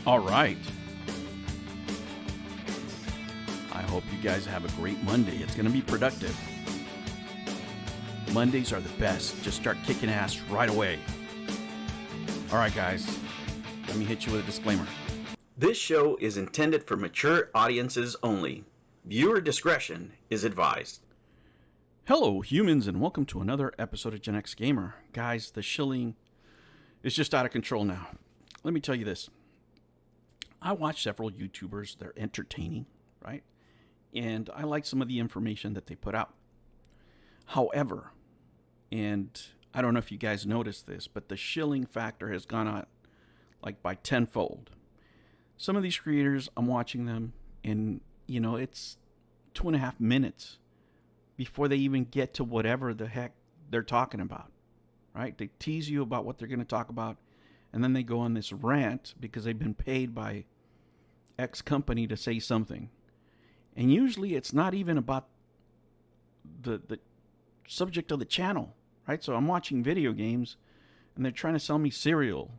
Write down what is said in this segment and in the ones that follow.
All right. I hope you guys have a great Monday. It's going to be productive. Mondays are the best. Just start kicking ass right away. All right, guys. Let me hit you with a disclaimer. This show is intended for mature audiences only. Viewer discretion is advised. Hello, humans, and welcome to another episode of Gen X Gamer. Guys, the shilling is just out of control now. Let me tell you this. I watch several YouTubers. They're entertaining, right? And I like some of the information that they put out. However, and I don't know if you guys noticed this, but the shilling factor has gone out like by tenfold. Some of these creators, I'm watching them, and, you know, it's 2.5 minutes before they even get to whatever the heck they're talking about, right? They tease you about what they're going to talk about, and then they go on this rant because they've been paid by X company to say something. And usually it's not even about the subject of the channel, right? So I'm watching video games, and they're trying to sell me cereal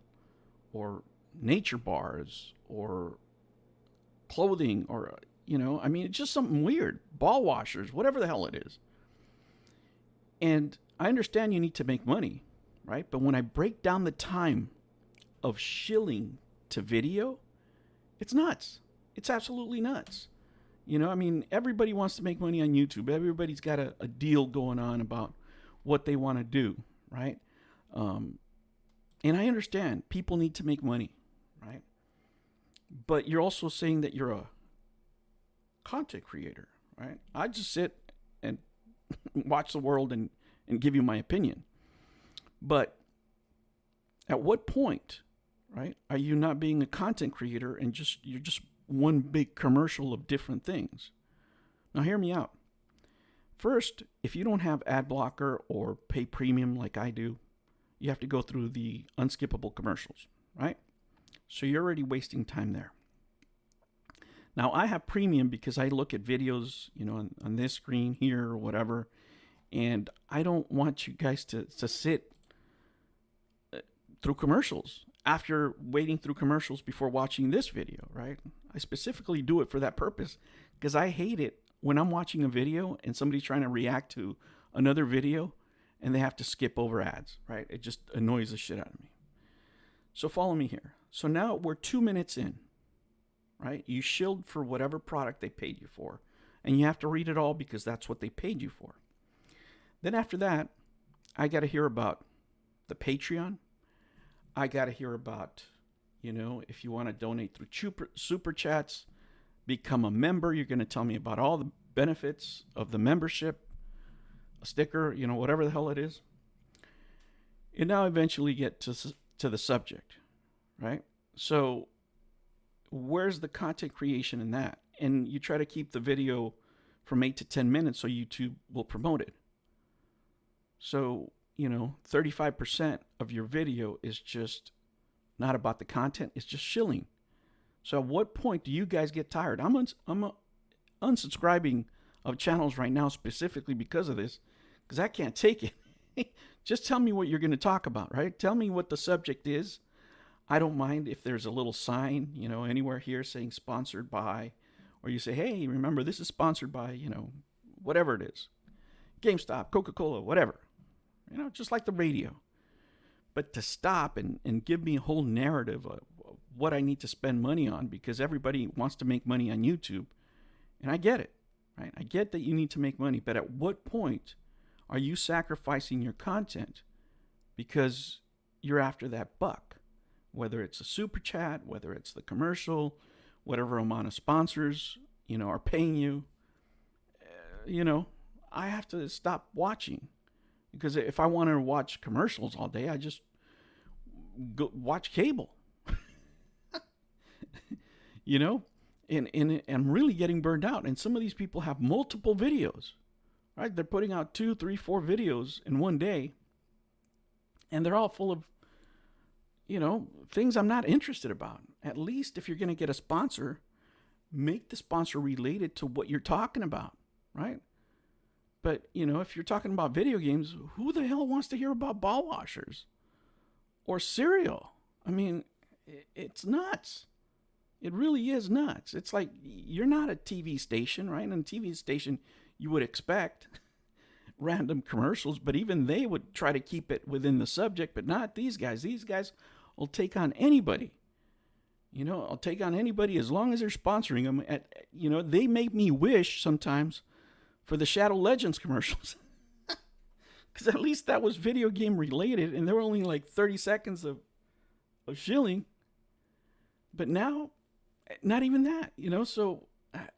or nature bars or clothing or, you know, I mean, it's just something weird. Ball washers, whatever the hell it is. And I understand you need to make money, right? But when I break down the time of shilling to video, it's nuts. It's absolutely nuts. You know, I mean, everybody wants to make money on YouTube. Everybody's got a deal going on about what they want to do, right? And I understand people need to make money, right? But you're also saying that you're a content creator, right? I just sit and watch the world and give you my opinion. But at what point, right, are you not being a content creator and you're just one big commercial of different things? Now hear me out. First, if you don't have ad blocker or pay premium like I do, you have to go through the unskippable commercials, right? So you're already wasting time there. Now I have premium because I look at videos, you know, on this screen here or whatever, and I don't want you guys to sit through commercials after waiting through commercials before watching this video, right? I specifically do it for that purpose because I hate it when I'm watching a video and somebody's trying to react to another video and they have to skip over ads, right? It just annoys the shit out of me. So follow me here. So now we're 2 minutes in, right? You shilled for whatever product they paid you for, and you have to read it all because that's what they paid you for. Then after that, I got to hear about the Patreon. I got to hear about, you know, if you want to donate through super chats, become a member. You're going to tell me about all the benefits of the membership, a sticker, you know, whatever the hell it is. And now eventually get to the subject, right? So where's the content creation in that? And you try to keep the video from 8 to 10 minutes so YouTube will promote it. So, you know, 35% of your video is just not about the content. It's just shilling. So at what point do you guys get tired? I'm unsubscribing of channels right now specifically because of this, because I can't take it. Just tell me what you're going to talk about, right? Tell me what the subject is. I don't mind if there's a little sign, you know, anywhere here saying sponsored by, or you say, hey, remember this is sponsored by, you know, whatever it is. GameStop, Coca-Cola, whatever. You know, just like the radio. But to stop and give me a whole narrative of what I need to spend money on, because everybody wants to make money on YouTube, and I get it, right? I get that you need to make money, but at what point are you sacrificing your content because you're after that buck? Whether it's a super chat, whether it's the commercial, whatever amount of sponsors, you know, are paying you, you know, I have to stop watching. Because if I want to watch commercials all day, I just go watch cable. You know? And I'm really getting burned out. And some of these people have multiple videos, right? They're putting out 2, 3, 4 videos in one day. And they're all full of, you know, things I'm not interested about. At least if you're going to get a sponsor, make the sponsor related to what you're talking about, right? But, you know, if you're talking about video games, who the hell wants to hear about ball washers or cereal? I mean, it's nuts. It really is nuts. It's like you're not a TV station, right? And a TV station, you would expect random commercials, but even they would try to keep it within the subject, but not these guys. These guys will take on anybody. I'll take on anybody as long as they're sponsoring them. They make me wish sometimes for the Shadow Legends commercials. Because at least that was video game related, and there were only like 30 seconds of Shilling. But now, not even that, so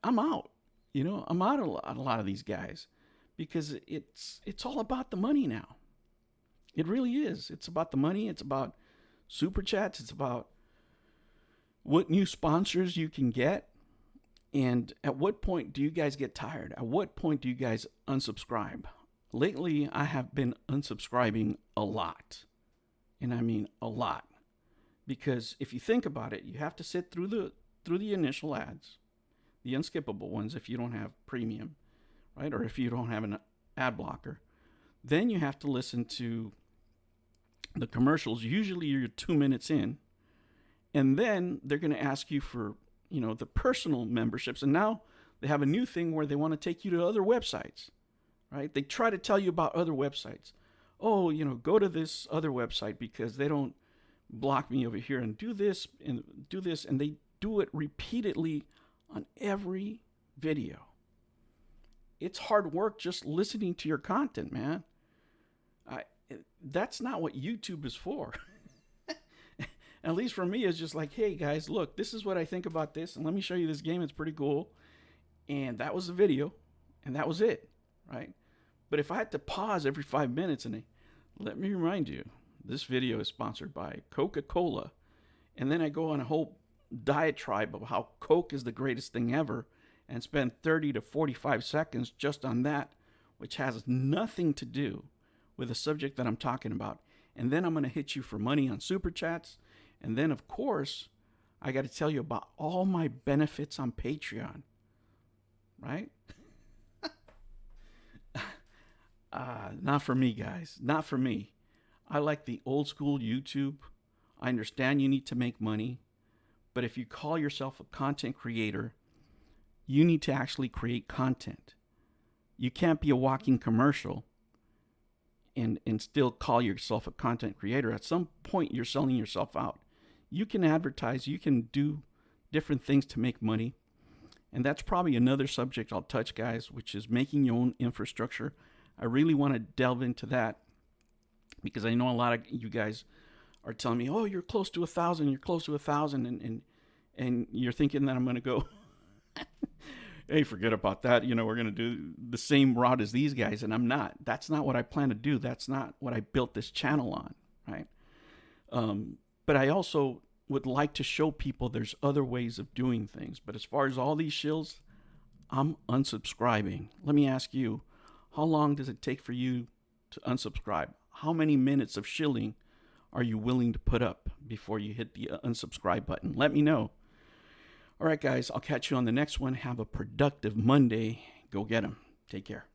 I'm out. I'm out a lot of these guys because it's all about the money now. It really is. It's about the money. It's about super chats. It's about what new sponsors you can get. And at what point do you guys get tired? At what point do you guys unsubscribe? Lately, I have been unsubscribing a lot. And I mean a lot. Because if you think about it, you have to sit through the initial ads, the unskippable ones if you don't have premium, right? Or if you don't have an ad blocker. Then you have to listen to the commercials. Usually you're 2 minutes in. And then they're going to ask you for, the personal memberships. And now they have a new thing where they want to take you to other websites, right? They try to tell you about other websites. Oh, go to this other website because they don't block me over here and do this. And they do it repeatedly on every video. It's hard work just listening to your content, man. That's not what YouTube is for. At least for me, it's just like, hey guys, look, this is what I think about this, and let me show you this game. It's pretty cool. And that was the video, and that was it, right? But if I had to pause every 5 minutes and let me remind you, this video is sponsored by Coca-Cola, and then I go on a whole diatribe of how Coke is the greatest thing ever, and spend 30 to 45 seconds just on that, which has nothing to do with the subject that I'm talking about. And then I'm going to hit you for money on super chats. And then, of course, I got to tell you about all my benefits on Patreon, right? Not for me, guys. Not for me. I like the old school YouTube. I understand you need to make money. But if you call yourself a content creator, you need to actually create content. You can't be a walking commercial and still call yourself a content creator. At some point, you're selling yourself out. You can advertise, you can do different things to make money. And that's probably another subject I'll touch, guys, which is making your own infrastructure. I really want to delve into that because I know a lot of you guys are telling me, oh, you're close to 1,000, you're close to 1,000, and you're thinking that I'm going to go, hey, forget about that. We're going to do the same route as these guys, and I'm not. That's not what I plan to do. That's not what I built this channel on, right? But I also would like to show people there's other ways of doing things. But as far as all these shills, I'm unsubscribing. Let me ask you, how long does it take for you to unsubscribe? How many minutes of shilling are you willing to put up before you hit the unsubscribe button? Let me know. All right, guys, I'll catch you on the next one. Have a productive Monday. Go get 'em. Take care.